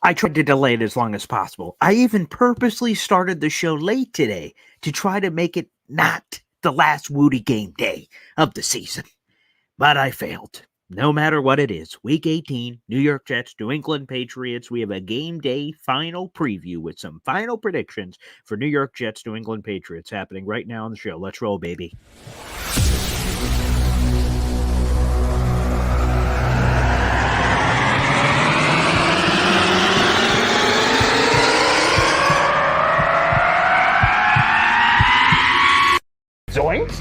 I tried to delay it as long as possible. I even purposely started the show late today to try to make it not the last Woody game day of the season. But I failed. No matter what it is, Week 18, New York Jets, New England Patriots, we have a game day final preview with some final predictions for New York Jets, New England Patriots happening right now on the show. Let's roll, baby. Zoinks!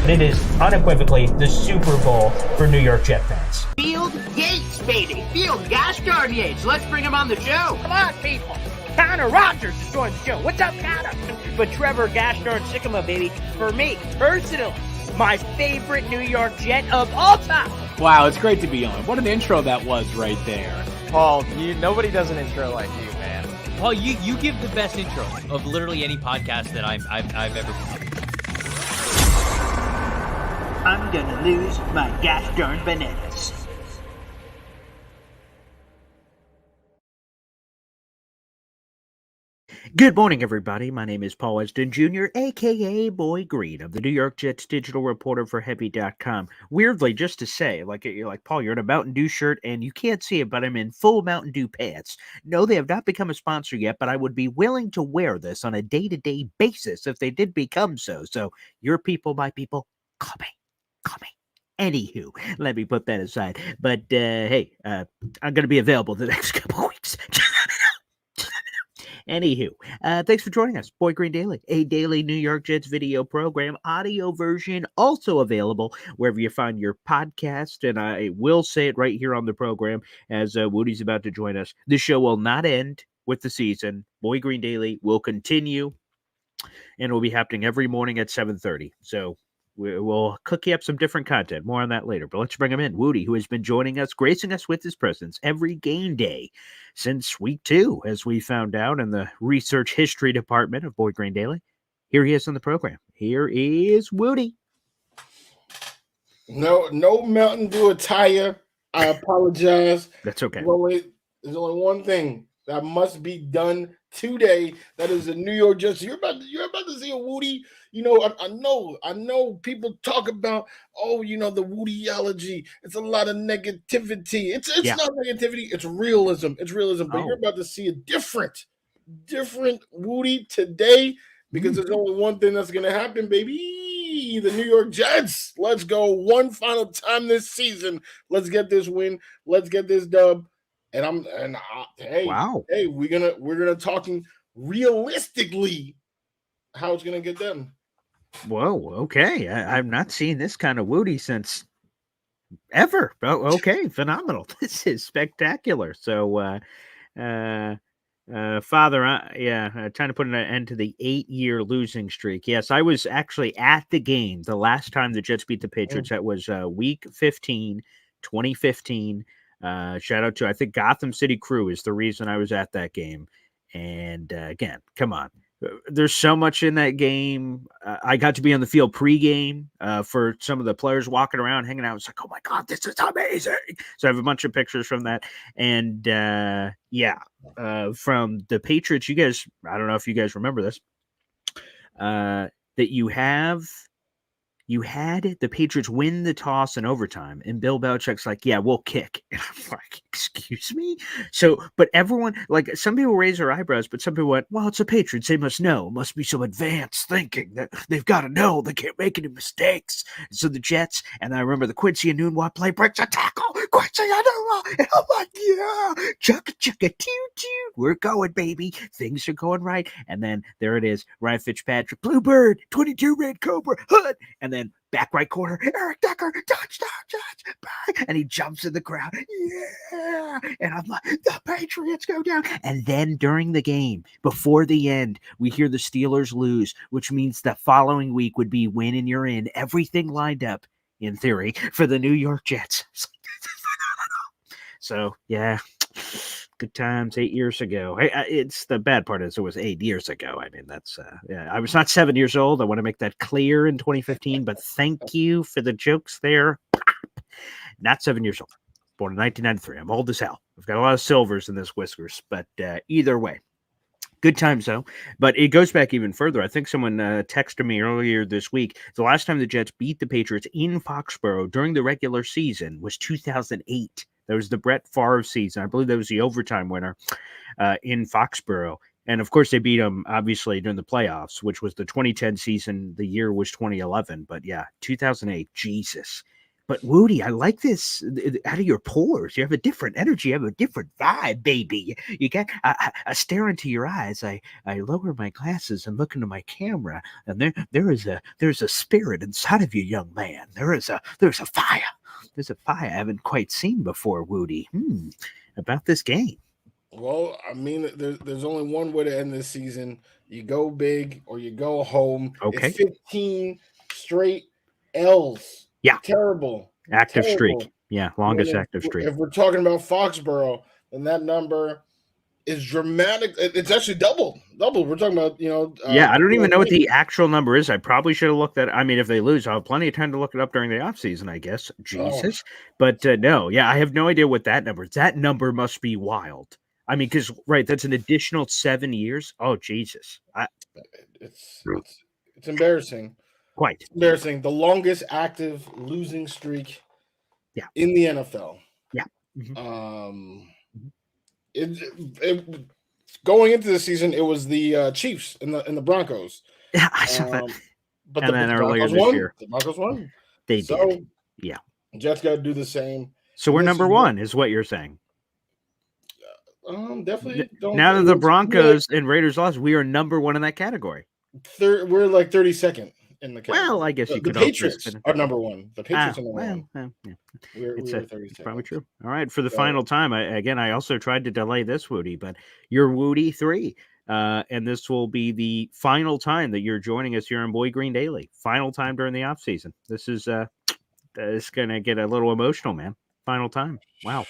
It is unequivocally the Super Bowl for New York Jet fans. Field Yates, baby. Field Gosh Darn Yates. Let's bring him on the show. Come on, people. Connor Rogers is joining the show. What's up, Connor? But Trevor Gosh Darn Sycamore, baby. For me, personally, my favorite New York Jet of all time. Wow, it's great to be on. What an intro that was right there. Paul, nobody does an intro like you, man. Paul, you give the best intro of literally any podcast that I've ever been. I'm gonna lose my gosh darn bananas. Good morning, everybody. My name is Paul Weston Jr., a.k.a. Boy Green of the New York Jets digital reporter for Heavy.com. Weirdly, just to say, you're like, Paul, you're in a Mountain Dew shirt, and you can't see it, but I'm in full Mountain Dew pants. No, they have not become a sponsor yet, but I would be willing to wear this on a day-to-day basis if they did become so. So, your people, my people, call me. Anywho, let me put that aside. But, hey, I'm going to be available the next couple of weeks. Anywho, thanks for joining us. Boy Green Daily, a daily New York Jets video program, audio version, also available wherever you find your podcast. And I will say it right here on the program as Woody's about to join us. This show will not end with the season. Boy Green Daily will continue, and it will be happening every morning at 7:30. So we'll cook you up some different content. More on that later. But let's bring him in. Woody, who has been joining us, gracing us with his presence every game day since week 2, as we found out in the research history department of Boy Green Daily. Here he is on the program. Here is Woody. No Mountain Dew attire. I apologize. That's okay. There's only one thing that must be done today. That is the New York Jets. You're about to see a Woody. You know, I know people talk about, the Woodyology. It's a lot of negativity. It's not negativity. It's realism. It's realism. But you're about to see a different Woody today, because there's only one thing that's going to happen, baby. The New York Jets. Let's go one final time this season. Let's get this win. Let's get this dub. Hey, we're gonna talking realistically how it's gonna get done. Whoa, okay. I'm not seeing this kind of Woody since ever. Oh, okay, phenomenal. This is spectacular. So, Father, trying to put an end to the 8-year losing streak. Yes, I was actually at the game the last time the Jets beat the Patriots. That was week 15, 2015. Shout out to, I think, Gotham City Crew is the reason I was at that game. And again, come on. There's so much in that game. I got to be on the field pregame for some of the players walking around, hanging out. It's like, oh my God, this is amazing. So I have a bunch of pictures from that. And from the Patriots, you guys, I don't know if you guys remember this, that you had the Patriots win the toss in overtime, and Bill Belichick's like, yeah, we'll kick. And I'm like, excuse me? So, but everyone, like, some people raise their eyebrows, but some people went, well, it's the Patriots. They must know. It must be some advanced thinking that they've got to know. They can't make any mistakes. So the Jets, and I remember the Quincy Enunwa play breaks a tackle. Quincy Enunwa. And I'm like, yeah, chugga-chugga-toot-toot. We're going, baby. Things are going right. And then there it is. Ryan Fitzpatrick, Bluebird, 22 Red Cobra, Hood. And then back right corner, Eric Decker, touchdown, Jets, back. And he jumps in the crowd. Yeah. And I'm like, the Patriots go down. And then during the game, before the end, we hear the Steelers lose, which means the following week would be win and you're in. Everything lined up, in theory, for the New York Jets. So, yeah. Good times 8 years ago. It's the bad part is it was 8 years ago. I mean, that's I was not 7 years old. I want to make that clear in 2015, but thank you for the jokes there. Not 7 years old. Born in 1993. I'm old as hell. I've got a lot of silvers in this whiskers, but either way. Good times, though. But it goes back even further. I think someone texted me earlier this week. The last time the Jets beat the Patriots in Foxborough during the regular season was 2008. That was the Brett Favre season. I believe that was the overtime winner in Foxborough. And, of course, they beat them, obviously, during the playoffs, which was the 2010 season. The year was 2011. But, yeah, 2008, Jesus. But, Woody, I like this out of your pores. You have a different energy. You have a different vibe, baby. You got I stare into your eyes. I lower my glasses and look into my camera. And there's a spirit inside of you, young man. There's a fire. There's a fire I haven't quite seen before, Woody. About this game. Well, I mean, there's only one way to end this season. You go big or you go home. Okay. It's 15 straight L's. Yeah. Terrible. Active Terrible. streak. Yeah, longest active streak. If we're talking about Foxborough, then that number is dramatic. It's actually double. We're talking about, yeah, I don't even know what the actual number is. I probably should have looked at it. I mean, if they lose, I'll have plenty of time to look it up during the offseason, I guess. Jesus. But no, yeah, I have no idea what that number is. That number must be wild. I mean, because, right, that's an additional 7 years. Oh, Jesus. It's embarrassing. Quite. It's embarrassing. The longest active losing streak in the NFL. Yeah. Mm-hmm. Going into the season, it was the Chiefs and the Broncos. Yeah, I saw that. But and then earlier this year. The Broncos won. They did. Yeah. Jets got to do the same. So we're number one, is what you're saying. Definitely. Now that the Broncos and Raiders lost, we are number one in that category. We're like 32nd in the category. Well, I guess you could. The Patriots are number one. The Patriots are number one. Yeah. It's probably true. All right, for the final time, I also tried to delay this, Woody, but you're Woody 3. And this will be the final time that you're joining us here on Boy Green Daily. Final time during the offseason. This is it's going to get a little emotional, man. Final time. Wow.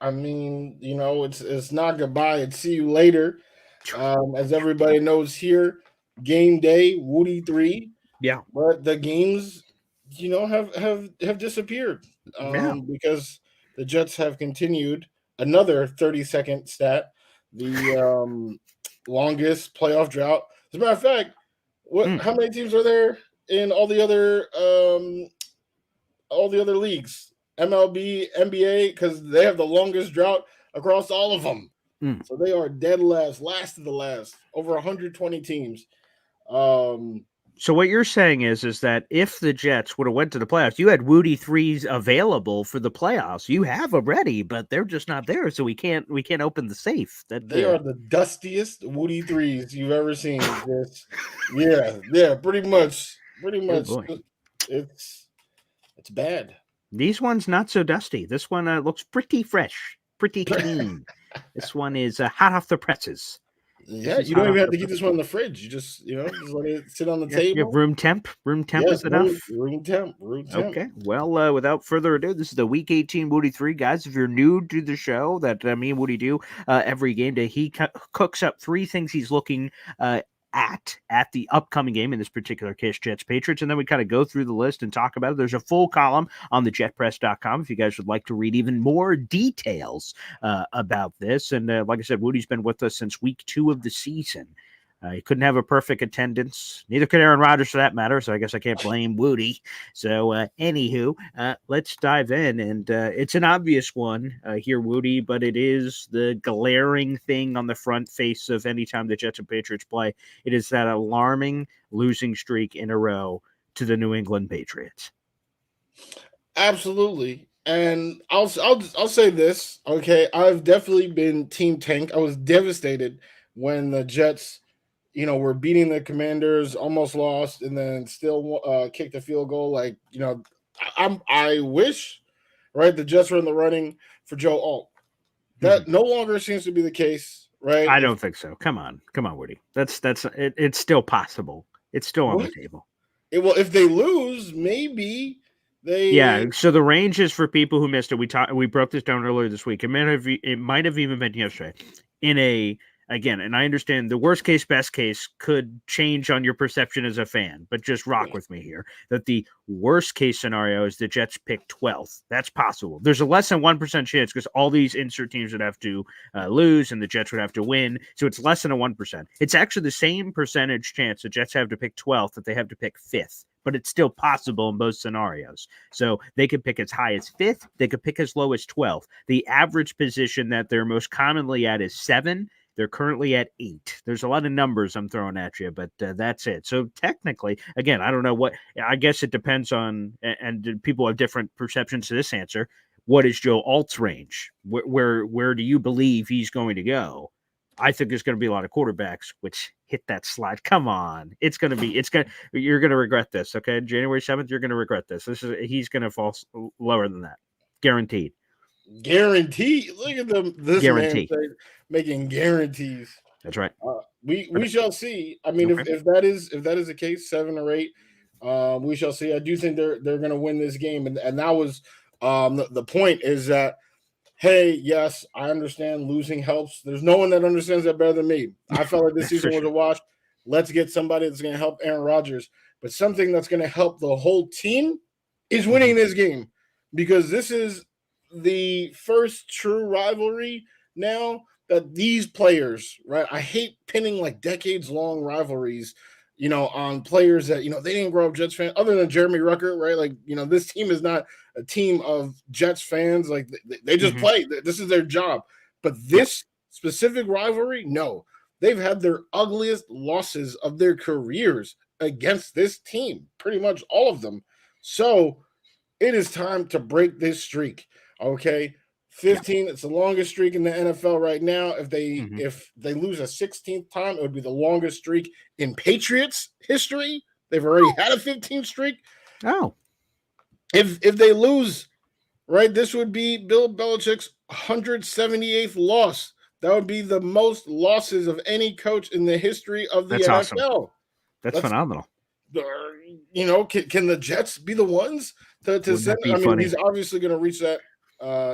I mean, it's not goodbye. It's see you later. As everybody knows here, game day, Woody 3. Yeah. But the games, have disappeared because the Jets have continued another 30-second stat, the longest playoff drought. As a matter of fact, how many teams are there in all the other leagues? MLB, NBA, because they have the longest drought across all of them. So they are dead last of the last, over 120 teams. So what you're saying is that if the Jets would have went to the playoffs, you had Woody 3s available for the playoffs. You have them ready, but they're just not there, so we can't open the safe. They are the dustiest Woody 3s you've ever seen. Yeah, pretty much. It's bad. These ones not so dusty. This one looks pretty fresh, pretty clean. This one is hot off the presses. Yeah, you don't even have to keep this one in the fridge. You just let it sit on the table. You have room temp. Room temp is enough. Room temp. Okay. Well, without further ado, this is the Week 18 Woody 3, guys. If you're new to the show that me and Woody do every game day, he cooks up 3 things he's looking at the upcoming game, in this particular case, Jets Patriots, and then we kind of go through the list and talk about it. There's a full column on thejetpress.com if you guys would like to read even more details about this. And like I said, Woody's been with us since week 2 of the season. He couldn't have a perfect attendance. Neither could Aaron Rodgers, for that matter, so I guess I can't blame Woody. So, anywho, let's dive in. And it's an obvious one here, Woody, but it is the glaring thing on the front face of any time the Jets and Patriots play. It is that alarming losing streak in a row to the New England Patriots. Absolutely. And I'll say this, okay? I've definitely been Team Tank. I was devastated when the Jets we're beating the Commanders, almost lost, and then still kicked a field goal. Like, I wish, right, the Jets were in the running for Joe Alt. That no longer seems to be the case, right? I don't think so. Come on, Woody. That's it's still possible. It's still on the table. Well, if they lose, maybe they. Yeah. So the range is for people who missed it. We broke this down earlier this week. It might have even been yesterday in a again, and I understand the worst case, best case could change on your perception as a fan, but just rock with me here that the worst case scenario is the Jets pick 12th. That's possible. There's a less than 1% chance because all these insert teams would have to lose and the Jets would have to win. So it's less than a 1%. It's actually the same percentage chance the Jets have to pick 12th that they have to pick 5th. But it's still possible in both scenarios. So they could pick as high as 5th. They could pick as low as 12th. The average position that they're most commonly at is 7. They're currently at 8. There's a lot of numbers I'm throwing at you, but that's it. So technically, again, I don't know what, I guess it depends on, and people have different perceptions to this answer. What is Joe Alt's range? Where do you believe he's going to go? I think there's going to be a lot of quarterbacks which hit that slide. Come on. You're going to regret this. Okay. January 7th, you're going to regret this. He's going to fall lower than that. Guaranteed. Look at them. This man making guarantees. That's right. We shall see. I mean, okay. if that is the case, 7 or 8, we shall see. I do think they're going to win this game. And that was the point is that, hey, yes, I understand losing helps. There's no one that understands that better than me. I felt like this season was a wash. Let's get somebody that's going to help Aaron Rodgers. But something that's going to help the whole team is winning this game, because this is the first true rivalry now that these players, right? I hate pinning like decades-long rivalries, on players that, they didn't grow up Jets fans, other than Jeremy Rucker, right? Like, this team is not a team of Jets fans. Like, they just play. This is their job. But this specific rivalry, no. They've had their ugliest losses of their careers against this team, pretty much all of them. So it is time to break this streak, okay? 15, it's the longest streak in the NFL right now. If they lose a 16th time, it would be the longest streak in Patriots history. They've already had a 15 streak. Oh. If they lose, right, this would be Bill Belichick's 178th loss. That would be the most losses of any coach in the history of the NFL. Awesome. That's phenomenal. Can the Jets be the ones to send? I mean, he's obviously going to reach that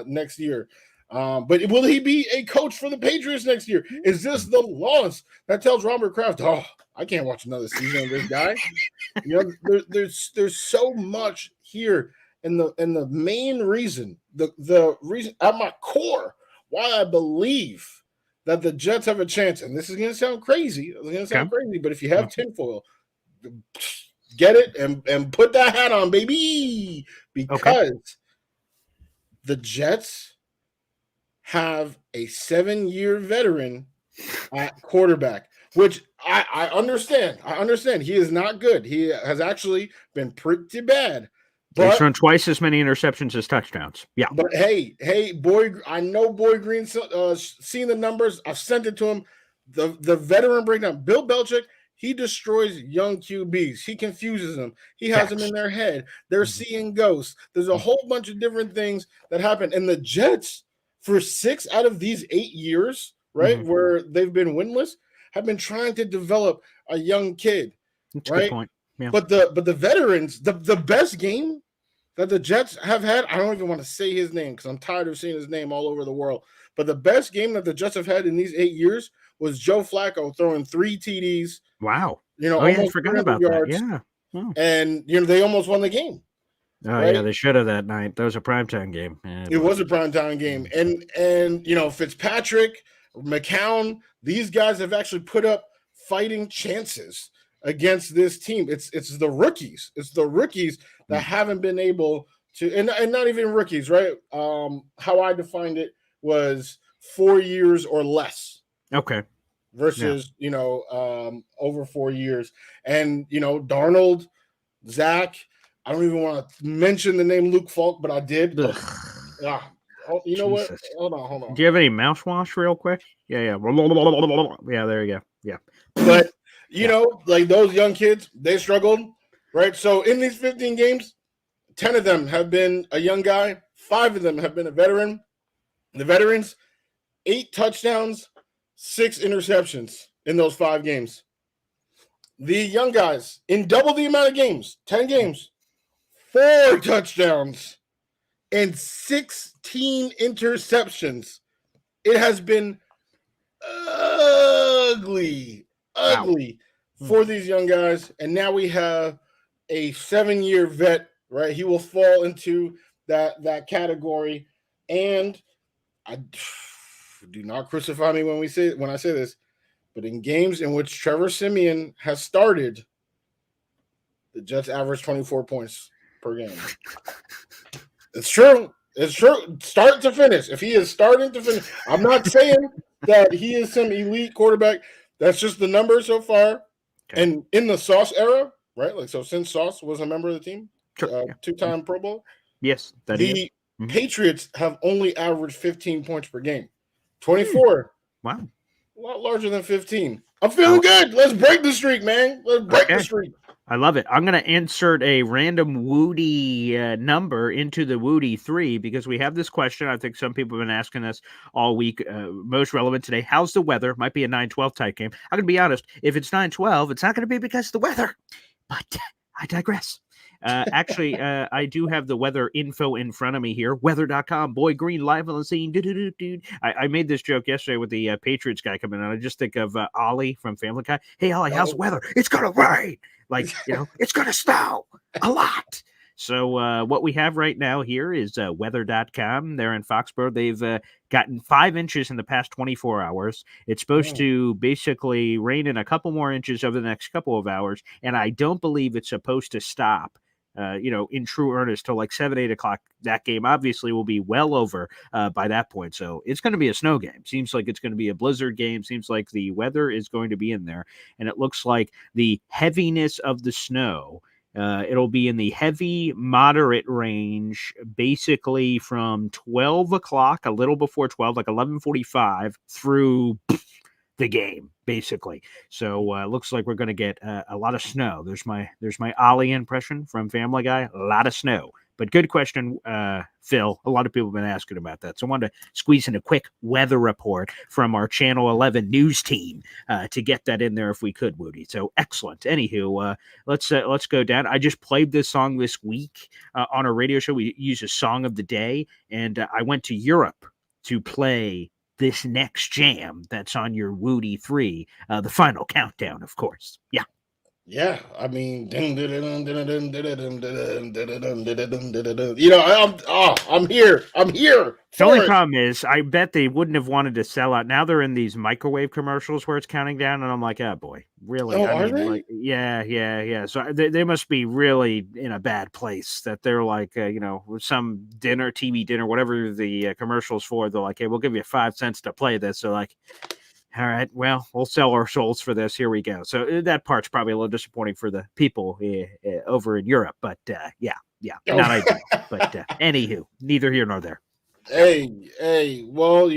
next year. But will he be a coach for the Patriots next year? Is this the loss that tells Robert Kraft, oh, I can't watch another season of this guy? There's so much here, and the main reason, the reason at my core why I believe that the Jets have a chance, and this is going to sound crazy. But if you have tinfoil, get it and put that hat on, baby, because the Jets have a 7-year veteran at quarterback, which I understand. I understand. He is not good. He has actually been pretty bad. He's thrown twice as many interceptions as touchdowns. Yeah. But hey, boy, I know Boy Green's seen the numbers. I've sent it to him. The veteran breakdown. Bill Belichick, he destroys young QBs. He confuses them. He has them in their head. They're seeing ghosts. There's a whole bunch of different things that happen. And the Jets, for 6 out of these 8 years, right, where they've been winless, have been trying to develop a young kid. That's a good point. Yeah. But the veterans, the best game that the Jets have had, I don't even want to say his name because I'm tired of seeing his name all over the world. But the best game that the Jets have had in these 8 years was Joe Flacco throwing 3 TDs. Wow. I forgot about yards, that. Yeah. Oh. And they almost won the game. Oh, right? Yeah, they should have that night. That was a primetime game. It was a primetime game. And Fitzpatrick, McCown, these guys have actually put up fighting chances against this team. It's the rookies. It's the rookies that haven't been able to, and not even rookies, right? How I defined it was 4 years or less. Okay. Versus, over 4 years. And, Darnold, Zach, I don't even want to mention the name Luke Falk, but I did. You know Jesus. What? Hold on. Do you have any mouthwash real quick? Yeah. Yeah, there you go. Yeah. But, like those young kids, they struggled, right? So in these 15 games, 10 of them have been a young guy. 5 of them have been a veteran. The veterans, 8 touchdowns, 6 interceptions in those 5 games. The young guys, in double the amount of games, 10 games, 4 touchdowns and 16 interceptions. It has been ugly Wow. for these young guys. And now we have a 7-year vet, right? He will fall into that category. And I do not crucify me when I say this, but in games in which Trevor Siemian has started, the Jets average 24 points per game. It's true. It's true. Start to finish. If he is starting to finish, I'm not saying that he is some elite quarterback. That's just the numbers so far. Okay. And in the Sauce era, right? Like, so since Sauce was a member of the team, Sure, yeah. 2-time Pro Bowl, Yes, that the is. Mhm. Patriots have only averaged 15 points per game. 24. Wow. A lot larger than 15. I'm feeling good. Let's break the streak, man. Let's break the streak. I love it. I'm going to insert a random Woody number into the Woody 3 because we have this question. I think some people have been asking us all week. Most relevant today. How's the weather? Might be a 9-12 type game. I'm going to be honest. If it's 9-12, it's not going to be because of the weather. But I digress. Actually, I do have the weather info in front of me here. Weather.com. Boy Green live on the scene. I made this joke yesterday with the Patriots guy coming in. I just think of Ollie from Family Guy. Hey, Ollie, how's the weather? It's going to rain. Like, it's going to snow a lot. So what we have right now here is weather.com. They're in Foxborough. They've gotten 5 inches in the past 24 hours. It's supposed to basically rain in a couple more inches over the next couple of hours. And I don't believe it's supposed to stop. In true earnest till like 7, 8 o'clock. That game obviously will be well over by that point. So it's going to be a snow game. Seems like it's going to be a blizzard game. Seems like the weather is going to be in there. And it looks like the heaviness of the snow, it'll be in the heavy, moderate range, basically from 12 o'clock, a little before 12, like 11:45 through the game, basically. So looks like we're going to get a lot of snow. There's my Ollie impression from Family Guy. A lot of snow. But good question, Phil. A lot of people have been asking about that. So I wanted to squeeze in a quick weather report from our Channel 11 news team to get that in there if we could, Woody. So excellent. Anywho, let's go down. I just played this song this week on a radio show. We use a song of the day, and I went to Europe to play this next jam that's on your Woody 3, the final countdown, of course. Yeah. Yeah, I mean, I'm here. The only problem is, I bet they wouldn't have wanted to sell out. Now they're in these microwave commercials where it's counting down, and I'm like, oh boy, really? Oh, I are mean, they? like, yeah. So they must be really in a bad place that they're like, some TV dinner, whatever the commercials for. They're like, hey, we'll give you 5 cents to play this. So like, all right, well, we'll sell our souls for this. Here we go. So that part's probably a little disappointing for the people over in Europe, but yeah, not ideal. But anywho, neither here nor there. Hey, well,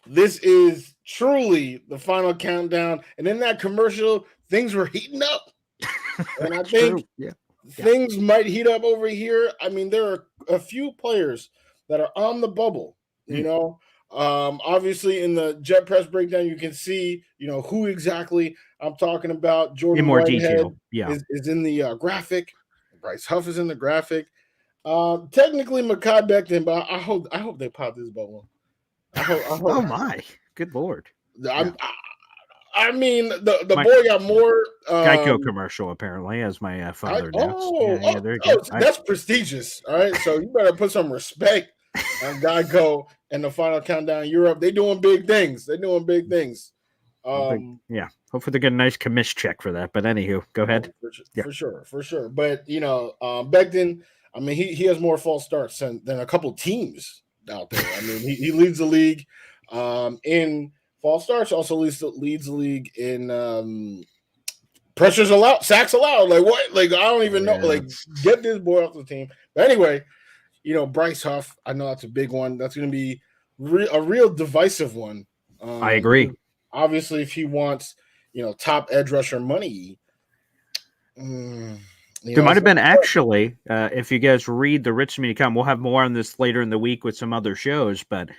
this is truly the final countdown. And in that commercial, things were heating up. And I think things might heat up over here. I mean, there are a few players that are on the bubble, obviously in the Jet Press breakdown, you can see, who exactly I'm talking about. Jordan in more Whitehead detail. is in the graphic. Bryce Huff is in the graphic. Technically Mekhi Becton, but I hope they pop this bubble. I hope. Oh my, good Lord! I mean, the boy got more Geico commercial apparently, as my father notes. That's prestigious. All right, so you better put some respect on Geico and the final countdown Europe. They doing big things. Hopefully they get a nice commish check for that. But anywho, go ahead. For sure. But Becton, I mean, he has more false starts than a couple teams out there. I mean, he leads the league in false starts. Also leads the league in pressures allowed, sacks allowed. Like what? Like I don't even know. Like get this boy off the team. But anyway, Bryce Huff. I know that's a big one. That's going to be a real divisive one. I agree. Obviously, if he wants, top edge rusher money. There might have been actually, if you guys read the Rich Media Com, we'll have more on this later in the week with some other shows, but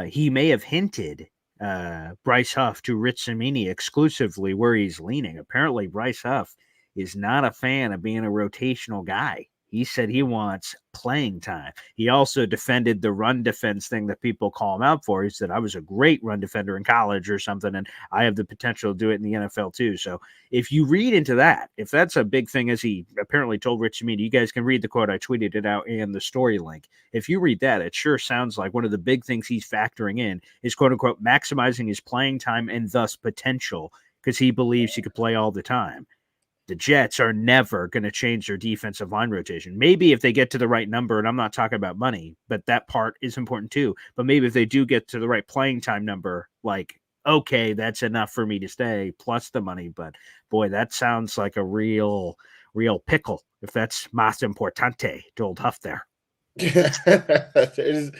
he may have hinted Bryce Huff to Rich Cimini exclusively where he's leaning. Apparently, Bryce Huff is not a fan of being a rotational guy He said he wants playing time. He also defended the run defense thing that people call him out for. He said, I was a great run defender in college or something, and I have the potential to do it in the NFL too. So if you read into that, if that's a big thing, as he apparently told Rich Media, you guys can read the quote. I tweeted it out and the story link. If you read that, it sure sounds like one of the big things he's factoring in is, quote unquote, maximizing his playing time and thus potential, because he believes he could play all the time. The Jets are never going to change their defensive line rotation. Maybe if they get to the right number, and I'm not talking about money, but that part is important too. But maybe if they do get to the right playing time number, like, okay, that's enough for me to stay plus the money. But boy, that sounds like a real pickle, if that's más importante to old Huff there. It is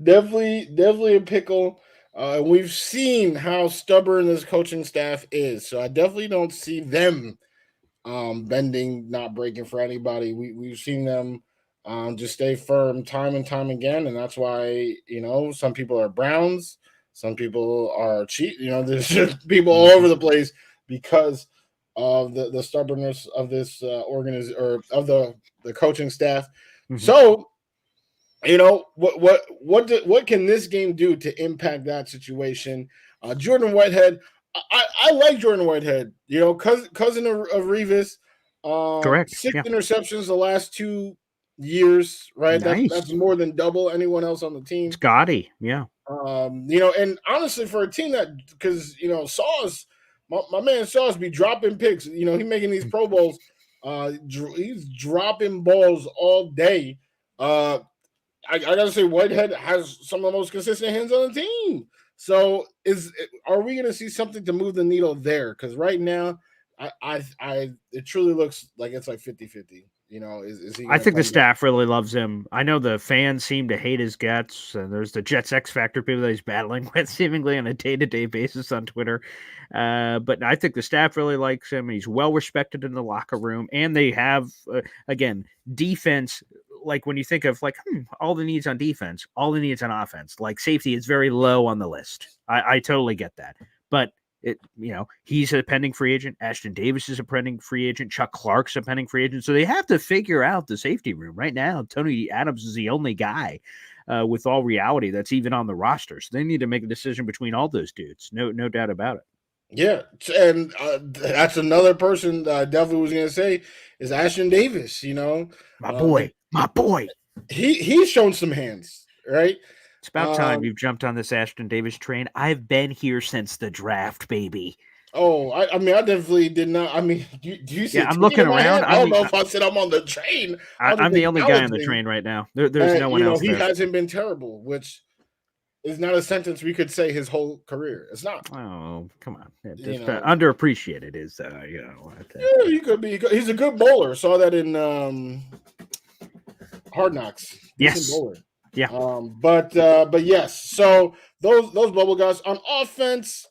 definitely a pickle. We've seen how stubborn this coaching staff is, so I definitely don't see them bending, not breaking for anybody. We've seen them just stay firm time and time again, and that's why, some people are Browns, some people are cheat. There's just people all over the place because of the stubbornness of this or of the coaching staff. Mm-hmm. So, what can this game do to impact that situation? Jordan Whitehead. I like Jordan Whitehead, cousin of Revis. Correct. 6 interceptions the last 2 years, right? Nice. That's more than double anyone else on the team. It's gaudy, yeah. And honestly, for a team that, because Sauce, my man Sauce be dropping picks. He making these Pro Bowls. He's dropping balls all day. I gotta say, Whitehead has some of the most consistent hands on the team. So are we going to see something to move the needle there? Because right now, it truly looks like it's like 50-50. Is he? I think the staff really loves him. I know the fans seem to hate his guts, and there's the Jets X Factor people that he's battling with seemingly on a day-to-day basis on Twitter. But I think the staff really likes him. He's well respected in the locker room, and they have again defense. Like when you think of all the needs on defense, all the needs on offense, like safety is very low on the list. I totally get that. But he's a pending free agent. Ashton Davis is a pending free agent. Chuck Clark's a pending free agent. So they have to figure out the safety room right now. Tony Adams is the only guy with all reality that's even on the roster. So they need to make a decision between all those dudes. No doubt about it. Yeah, and that's another person that I definitely was going to say is Ashton Davis. My boy. He's shown some hands, right? It's about time you've jumped on this Ashton Davis train. I've been here since the draft, baby. Oh, I definitely did not. Do you see? Yeah, I'm looking around. I don't know if I said I'm on the train. I'm the only guy on the train right now. There's no one else. He hasn't been terrible, which is not a sentence we could say his whole career. It's not. Oh, come on. Underappreciated is, Yeah, he could be. He's a good bowler. Saw that in Hard Knocks. Yes. Bowler. Yeah. But yes. So those bubble guys on offense.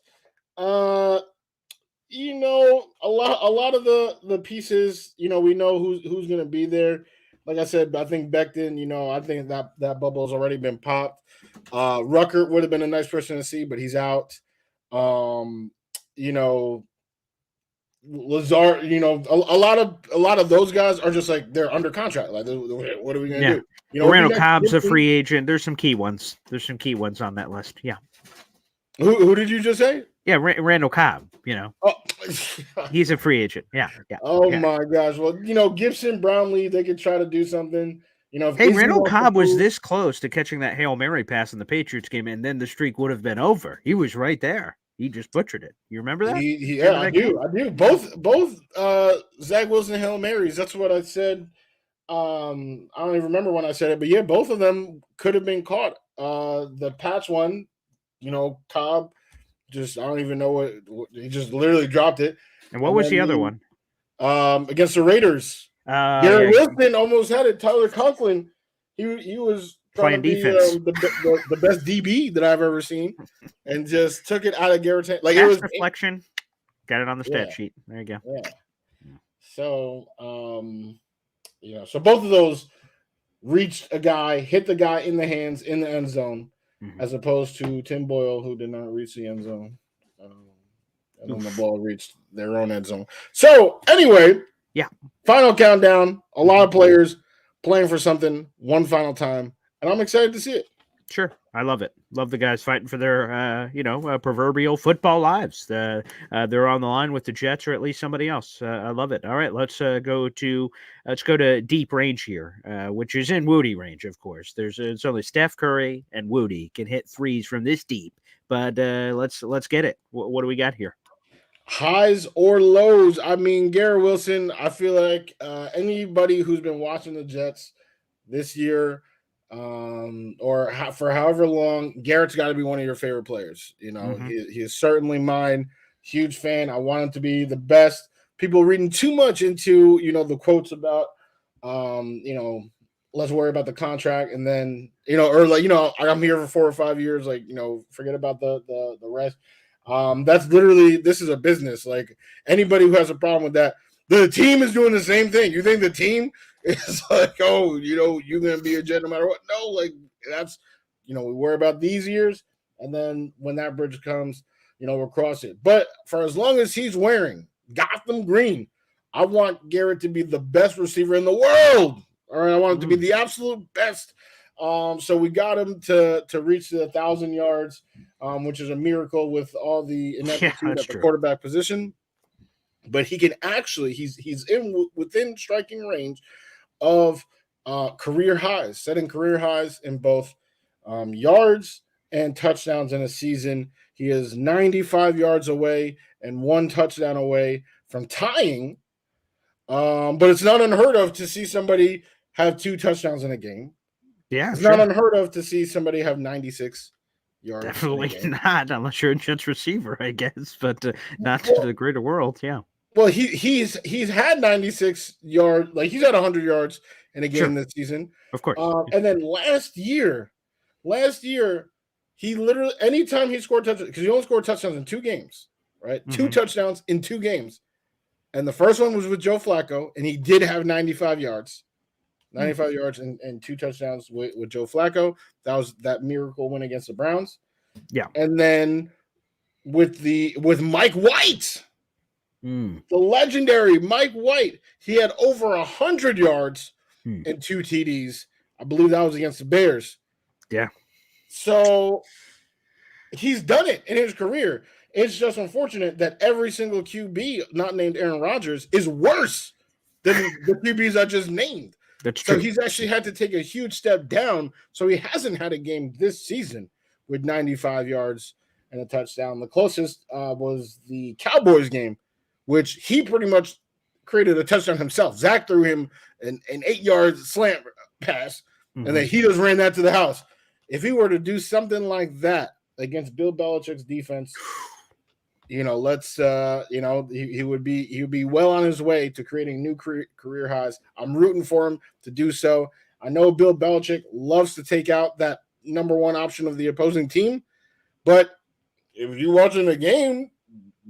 A lot of the pieces. We know who's going to be there. Like I said, I think Becton. I think that bubble has already been popped. Ruckert would have been a nice person to see, but he's out. Lazard, a lot of those guys are just like they're under contract. Like, what are we gonna do? Randall Cobb's a free agent. There's some key ones. On that list. Yeah. Who did you just say? Yeah, Randall Cobb. Oh. He's a free agent. Yeah. My gosh. Well, Gibson, Brownlee, they could try to do something. Hey, Randall Cobb was this close to catching that Hail Mary pass in the Patriots game, and then the streak would have been over. He was right there. He just butchered it. You remember that? I do. Both Zach Wilson Hail Marys. That's what I said. I don't even remember when I said it, but yeah, both of them could have been caught. The Pats one, Cobb just, I don't even know what he just literally dropped it. And what was the other one? Against the Raiders. Garrett Wilson almost had it. Tyler Conklin, he was playing defense. The best DB that I've ever seen, and just took it out of Garrett's hand. Like, Pass it was reflection. Got it on the stat sheet. There you go. Yeah. So, so both of those reached a guy, hit the guy in the hands in the end zone, as opposed to Tim Boyle, who did not reach the end zone, and then the ball reached their own end zone. So anyway, yeah. Final countdown. A lot of players. playing for something one final time, and I'm excited to see it. Sure. I love it. Love the guys fighting for their, proverbial football lives. They're on the line with the Jets or at least somebody else. I love it. All right, let's go to deep range here, which is in Woody range, of course. It's only Steph Curry and Woody can hit threes from this deep, but let's get it. What do we got here? Highs or lows? I mean, Garrett Wilson, I feel like anybody who's been watching the Jets this year, for however long, Garrett's got to be one of your favorite players. You know, he is certainly mine. Huge fan. I want him to be the best. People reading too much into, the quotes about, let's worry about the contract. And then, I'm here for 4 or 5 years. Like, forget about the rest. That's literally, this is a business. Like, anybody who has a problem with that, the team is doing the same thing. You think the team is like, oh, you're going to be a Jet no matter what? No, like, that's, we worry about these years. And then when that bridge comes, we'll cross it. But for as long as he's wearing Gotham green, I want Garrett to be the best receiver in the world. All right. I want him to be the absolute best. So we got him to reach the 1,000 yards, which is a miracle with all the ineptitude at the quarterback position. But he can actually, he's within striking range of career highs, setting career highs in both yards and touchdowns in a season. He is 95 yards away and 1 touchdown away from tying. But it's not unheard of to see somebody have 2 touchdowns in a game. Yeah, it's not unheard of to see somebody have 96 yards. Definitely not, unless you're a Jets receiver, I guess, but not to the greater world. Yeah. Well, he's had 96 yards, like he's had 100 yards in a game this season, of course. And then last year, he literally, anytime he scored touchdowns, because he only scored touchdowns in 2 games, right? 2 touchdowns in 2 games, and the first one was with Joe Flacco, and he did have 95 yards. 95 yards and 2 touchdowns with Joe Flacco. That was that miracle win against the Browns. Yeah. And then with Mike White, the legendary Mike White, he had over 100 yards and 2 TDs. I believe that was against the Bears. Yeah. So he's done it in his career. It's just unfortunate that every single QB not named Aaron Rodgers is worse than the QBs I just named. That's true. So he's actually had to take a huge step down. So he hasn't had a game this season with 95 yards and a touchdown. The closest was the Cowboys game, which he pretty much created a touchdown himself. Zach threw him an 8-yard slant pass, and then he just ran that to the house. If he were to do something like that against Bill Belichick's defense, he would be well on his way to creating new career highs. I'm rooting for him to do so. I know Bill Belichick loves to take out that number 1 option of the opposing team, but if you're watching the game,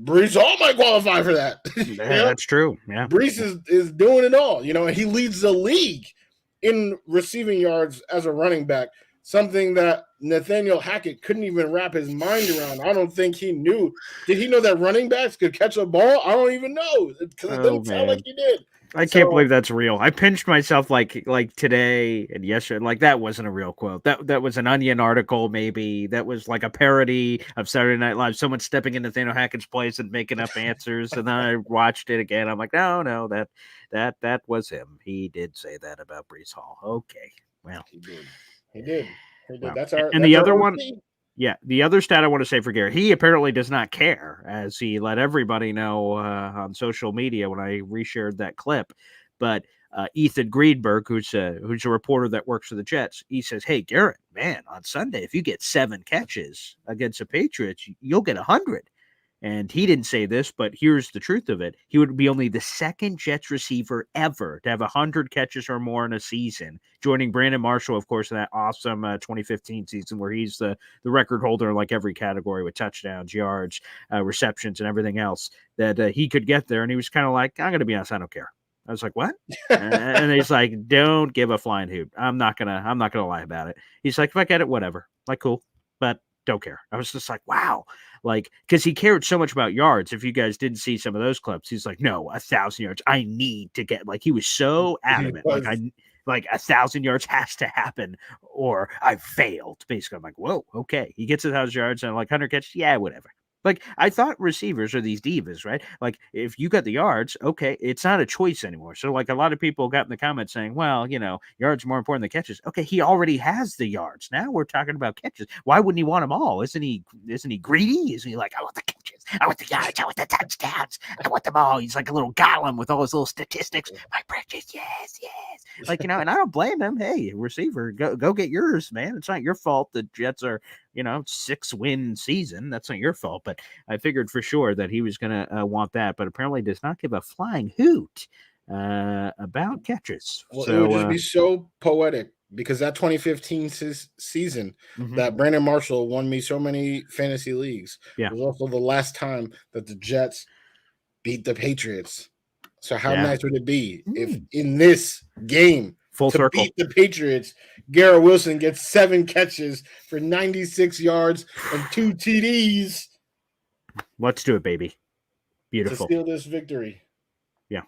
Brees Hall might qualify for that. Yeah, that's true. Yeah, Brees is doing it all. And he leads the league in receiving yards as a running back. Something that Nathaniel Hackett couldn't even wrap his mind around. I don't think he knew. Did he know that running backs could catch a ball? I don't even know, because it didn't sound like he did. I can't believe that's real. I pinched myself like today and yesterday. Like, that wasn't a real quote. That was an Onion article, maybe. That was like a parody of Saturday Night Live. Someone stepping in Nathaniel Hackett's place and making up answers. And then I watched it again. I'm like, no, that was him. He did say that about Brees Hall. Okay, well, he did. Well, That's our. And that's the our other OC. one. Yeah, the other stat I want to say for Garrett, he apparently does not care, as he let everybody know on social media when I reshared that clip. But Ethan Greenberg, who's a reporter that works for the Jets, he says, "Hey, Garrett, man, on Sunday, if you get 7 catches against the Patriots, you'll get 100." And he didn't say this, but here's the truth of it. He would be only the 2nd Jets receiver ever to have 100 catches or more in a season, joining Brandon Marshall, of course, in that awesome 2015 season where he's the record holder in like every category with touchdowns, yards, receptions, and everything else, that he could get there. And he was kind of like, I'm going to be honest, I don't care. I was like, what? And he's like, don't give a flying hoot. I'm not gonna lie about it. He's like, if I get it, whatever. Like, cool, but don't care. I was just like, wow. Like, because he cared so much about yards. If you guys didn't see some of those clips, he's like, no, 1,000 yards. I need to get, like, he was so adamant. Like, Like 1,000 yards has to happen, or I failed. Basically, I'm like, whoa, okay. He gets 1,000 yards and I'm like 100 catches. Yeah, whatever. Like, I thought receivers are these divas, right? Like, if you got the yards, okay, it's not a choice anymore. So, like, a lot of people got in the comments saying, well, yards are more important than catches. Okay, he already has the yards. Now we're talking about catches. Why wouldn't he want them all? Isn't he greedy? Isn't he like, I want the catches, I want the yards, I want the touchdowns, I want them all? He's like a little Gollum with all his little statistics. My precious, yes. Like, and I don't blame him. Hey, receiver, go get yours, man. It's not your fault the Jets are 6-win season. That's not your fault. But I figured for sure that he was going to want that, but apparently does not give a flying hoot about catches. Well, so, it would just be so poetic because that 2015 season that Brandon Marshall won me so many fantasy leagues was also the last time that the Jets beat the Patriots. So how nice would it be if in this game full circle beat the Patriots, Garrett Wilson gets 7 catches for 96 yards and 2 TDs. Let's do it, baby. Beautiful. To steal this victory. Yeah,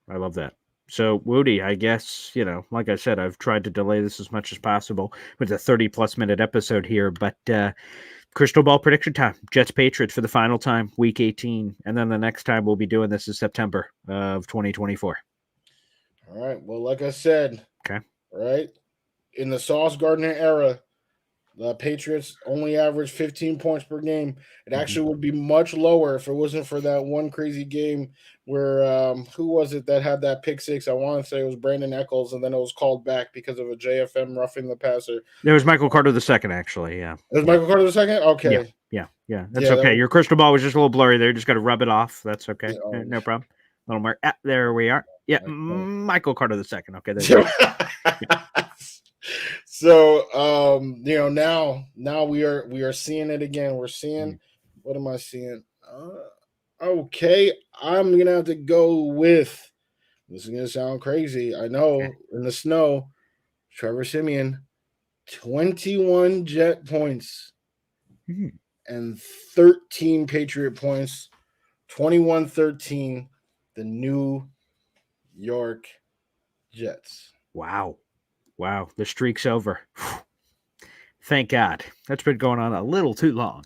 I love that. So, Woody, I guess, like I said, I've tried to delay this as much as possible with a 30-plus minute episode here, but crystal ball prediction time. Jets Patriots for the final time, week 18. And then the next time we'll be doing this is September of 2024. All right. Well, like I said, right, in the Sauce Gardner era, the Patriots only averaged 15 points per game. It actually would be much lower if it wasn't for that one crazy game where who was it that had that pick six? I want to say it was Brandon Eccles, and then it was called back because of a JFM roughing the passer. It was Michael Carter II, actually. Yeah. It was Michael Carter II? Okay. Yeah. That's okay. Your crystal ball was just a little blurry there. You just got to rub it off. That's okay. Yeah, no problem. A little more. There we are. Yeah. Michael Carter II. Okay. There you go. So now we are seeing it again. We're seeing what am I seeing? Okay, I'm gonna have to go with this is gonna sound crazy. I know in the snow, Trevor Siemian, 21 Jet points and 13 Patriot points, 21-13, the New York Jets. Wow. The streak's over. Thank God. That's been going on a little too long.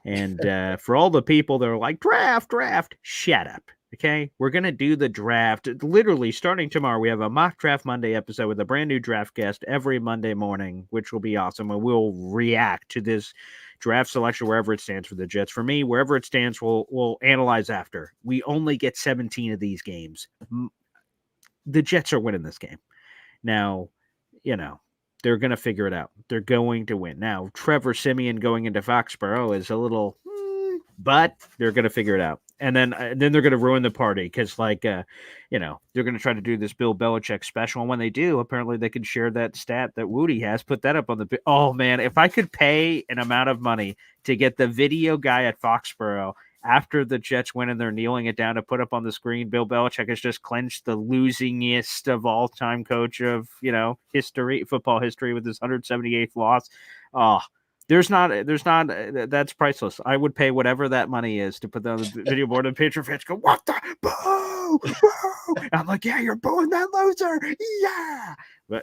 And for all the people that are like, draft, shut up. Okay? We're going to do the draft. Literally, starting tomorrow, we have a Mock Draft Monday episode with a brand new draft guest every Monday morning, which will be awesome. And we'll react to this draft selection wherever it stands for the Jets. For me, wherever it stands, we'll analyze after. We only get 17 of these games. The Jets are winning this game. Now, they're going to figure it out. They're going to win. Now, Trevor Siemian going into Foxborough is a little, but they're going to figure it out. And then they're going to ruin the party because, they're going to try to do this Bill Belichick special. And when they do, apparently they can share that stat that Woody has, put that up on the. Oh, man, if I could pay an amount of money to get the video guy at Foxborough after the Jets win and they're kneeling it down to put up on the screen, Bill Belichick has just clenched the losingest of all-time coach of, football history with his 178th loss. Oh, that's priceless. I would pay whatever that money is to put that on the video board and Patriot fans go, what the boo? Boo! I'm like, yeah, you're booing that loser. Yeah.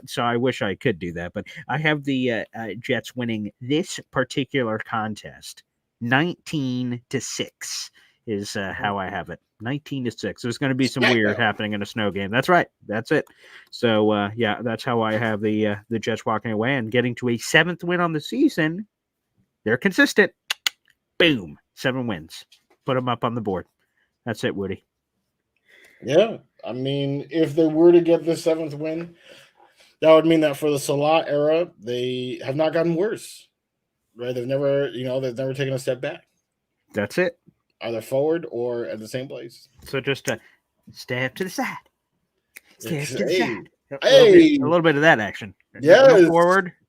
So I wish I could do that, but I have the Jets winning this particular contest 19-6 is how I have it. 19-6. There's going to be some weird happening in a snow game. That's right. That's it. So that's how I have the Jets walking away and getting to a 7th win on the season. They're consistent. Boom. 7 wins. Put them up on the board. That's it, Woody. Yeah. I mean, if they were to get the 7th win, that would mean that for the Salah era, they have not gotten worse. Right, they've never taken a step back. That's it. Either forward or at the same place. So just a step to the side. Step to the side. A little bit of that action. Yeah.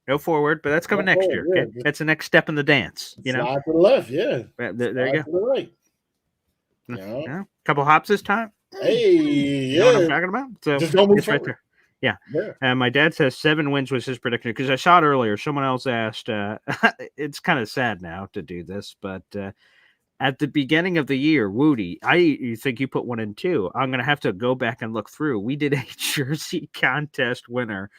No forward, but that's coming next year. Okay? Yeah. That's the next step in the dance. Slide to the left, yeah. There you go. To the right. A couple hops this time. Hey, you know what I'm talking about? So just don't move right there. Yeah. And my dad says 7 wins was his prediction because I saw it earlier. Someone else asked, it's kind of sad now to do this, but at the beginning of the year, Woody, you think you put 1 and 2. I'm going to have to go back and look through. We did a jersey contest winner,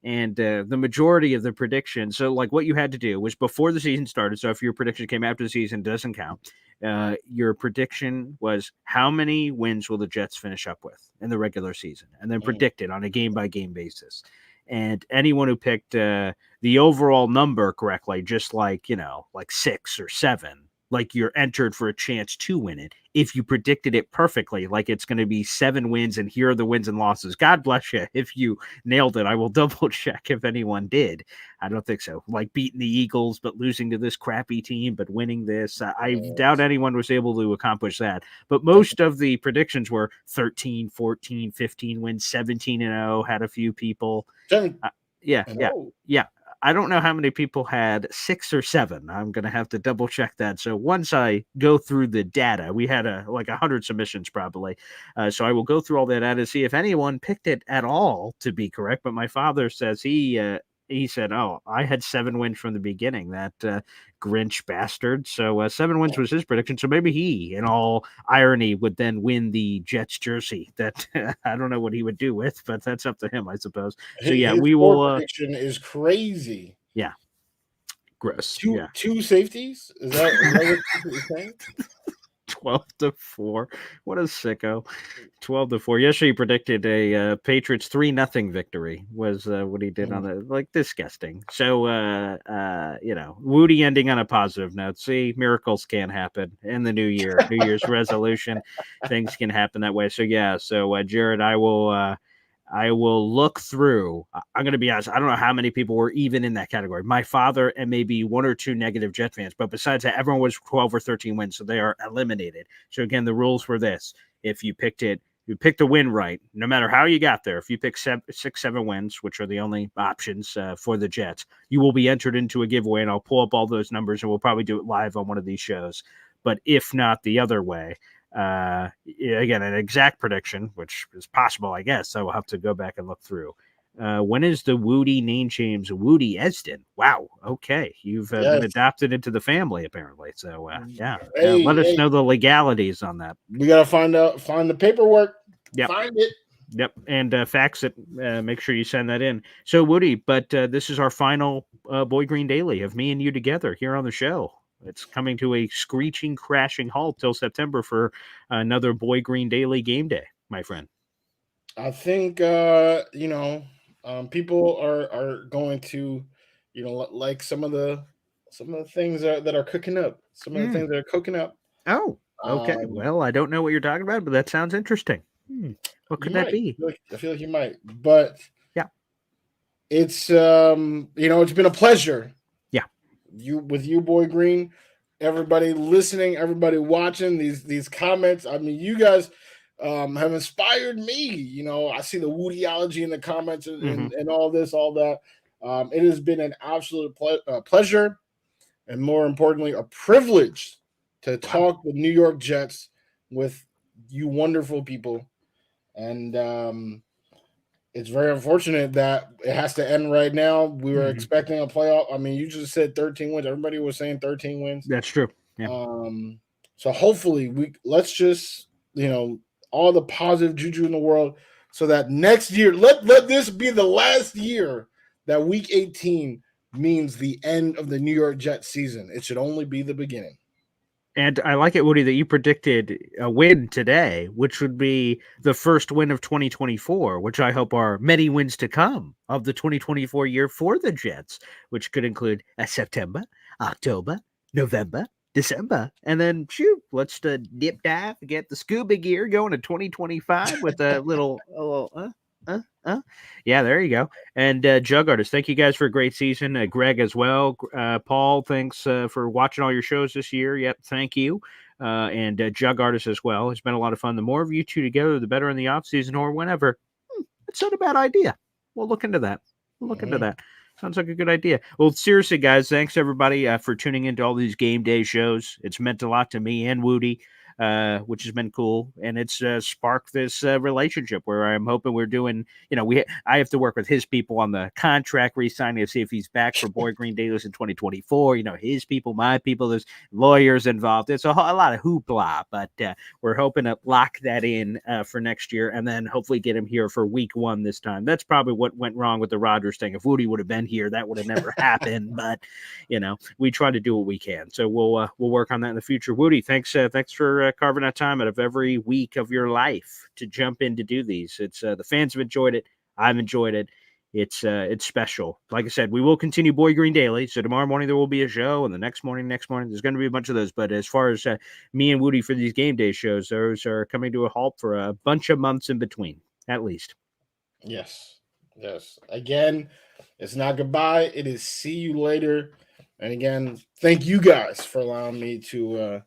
and the majority of the predictions. So, like, what you had to do was before the season started. So, if your prediction came after the season, it doesn't count. Your prediction was how many wins will the Jets finish up with in the regular season, and then predict it on a game by game basis. And anyone who picked the overall number correctly, just like, like 6 or 7, like you're entered for a chance to win it. If you predicted it perfectly, like it's going to be 7 wins and here are the wins and losses, God bless you. If you nailed it, I will double check if anyone did. I don't think so. Like beating the Eagles, but losing to this crappy team, but winning this. I doubt anyone was able to accomplish that. But most of the predictions were 13, 14, 15 wins, 17-0, had a few people. Yeah. I don't know how many people had 6 or 7. I'm going to have to double check that. So once I go through the data, we had like 100 submissions probably. So I will go through all that data to see if anyone picked it at all to be correct. But my father says he said, "Oh, I had 7 wins from the beginning." That Grinch bastard. So 7 wins was his prediction. So maybe he, in all irony, would then win the Jets jersey. That I don't know what he would do with, but that's up to him, I suppose. So yeah, his we will. Prediction is crazy. Yeah. Gross. Two safeties. Is that what you're saying? 12-4. What a sicko. 12-4. Yesterday he predicted a Patriots 3-0 victory was what he did on the, like, disgusting. So Woody ending on a positive note. See, miracles can happen in the new year. New Year's resolution. Things can happen that way. So yeah, Jared, I will look through. I'm going to be honest. I don't know how many people were even in that category. My father and maybe 1 or 2 negative Jet fans. But besides that, everyone was 12 or 13 wins. So they are eliminated. So again, the rules were this. If you picked the win right, no matter how you got there. If you pick 6, 7 wins, which are the only options for the Jets, you will be entered into a giveaway. And I'll pull up all those numbers and we'll probably do it live on one of these shows. But if not the other way, again, an exact prediction, which is possible, I guess. I will have to go back and look through. When is the Woody name change Woody Esden? Wow. Okay. You've been adopted into the family, apparently. So, let us know the legalities on that. We got to find the paperwork. Yep. Find it. Yep. And fax it. Make sure you send that in. So, Woody, but this is our final Boy Green Daily of me and you together here on the show. It's coming to a screeching, crashing halt till September for another Boy Green Daily game day, my friend. I think people are going to, like some of the things that are cooking up. Some of the things that are cooking up. Oh, okay. Well, I don't know what you're talking about, but that sounds interesting. What could that be? I feel like you might, but yeah, it's it's been a pleasure. With you, Boy Green, everybody listening, everybody watching these comments. I mean, you guys have inspired me. I see the Woodyology in the comments and all that. It has been an absolute pleasure, and more importantly, a privilege to talk the New York Jets with you wonderful people. And it's very unfortunate that it has to end right now. We were expecting a playoff. I mean, you just said 13 wins. Everybody was saying 13 wins. That's true. Yeah. So hopefully let's just, all the positive juju in the world so that next year, let this be the last year that week 18 means the end of the New York Jets season. It should only be the beginning. And I like it, Woody, that you predicted a win today, which would be the first win of 2024, which I hope are many wins to come of the 2024 year for the Jets, which could include September, October, November, December. And then, let's dip dive, get the scuba gear going to 2025 with a little yeah, there you go. And Jug Artist, thank you guys for a great season. Greg as well. Paul, thanks for watching all your shows this year. Yep, thank you. And Jug Artist as well. It's been a lot of fun. The more of you two together, the better in the off season or whenever. It's not a bad idea. We'll look into that. Sounds like a good idea. Well, seriously, guys, thanks everybody for tuning into all these game day shows. It's meant a lot to me and Woody. which has been cool. And it's sparked this relationship where I'm hoping we're doing, I have to work with his people on the contract re-signing to see if he's back for Boy Green Dailies in 2024. His people, my people, there's lawyers involved. It's a lot of hoopla, but we're hoping to lock that in for next year and then hopefully get him here for week 1 this time. That's probably what went wrong with the Rodgers thing. If Woody would have been here, that would have never happened. But, we try to do what we can. So we'll work on that in the future. Woody, thanks for carving out time out of every week of your life to jump in to do these. It's the fans have enjoyed it. I've enjoyed it. It's special. Like I said, we will continue Boy Green Daily. So tomorrow morning there will be a show, and the next morning there's going to be a bunch of those. But as far as me and Woody for these game day shows, those are coming to a halt for a bunch of months in between, at least. Yes. Again, it's not goodbye. It is see you later. And again, thank you guys for allowing me to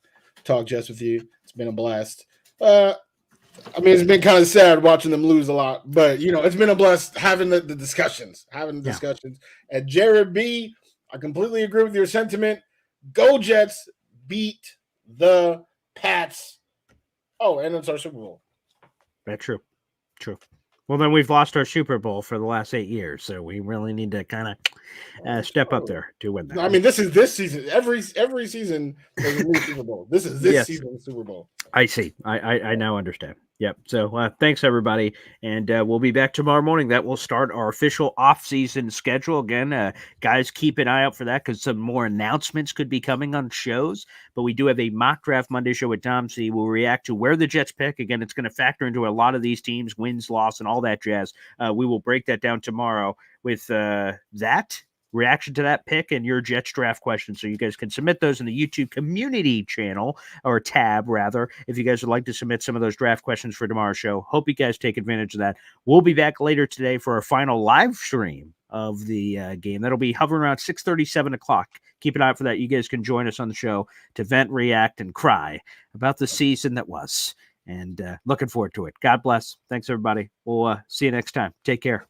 talk Jets with you. It's been a blast. It's been kind of sad watching them lose a lot, but it's been a blast having the discussions, And Jared B, I completely agree with your sentiment. Go Jets, beat the Pats. Oh, and it's our Super Bowl. That's true. Well, then we've lost our Super Bowl for the last 8 years, so we really need to kind of step up there to win that. This is this season. Every season there's a new Super Bowl. This is this season's Super Bowl. I see. I now understand. Yep. So thanks, everybody. And we'll be back tomorrow morning. That will start our official off-season schedule. Again, guys, keep an eye out for that because some more announcements could be coming on shows. But we do have a mock draft Monday show with Dom C. We'll react to where the Jets pick. Again, it's going to factor into a lot of these teams, wins, loss, and all that jazz. We will break that down tomorrow with that. Reaction to that pick and your Jets draft questions. So you guys can submit those in the YouTube community channel or tab, rather, if you guys would like to submit some of those draft questions for tomorrow's show. Hope you guys take advantage of that. We'll be back later today for our final live stream of the game. That'll be hovering around 6:30, 7 o'clock. Keep an eye out for that. You guys can join us on the show to vent, react, and cry about the season that was. And looking forward to it. God bless. Thanks, everybody. We'll see you next time. Take care.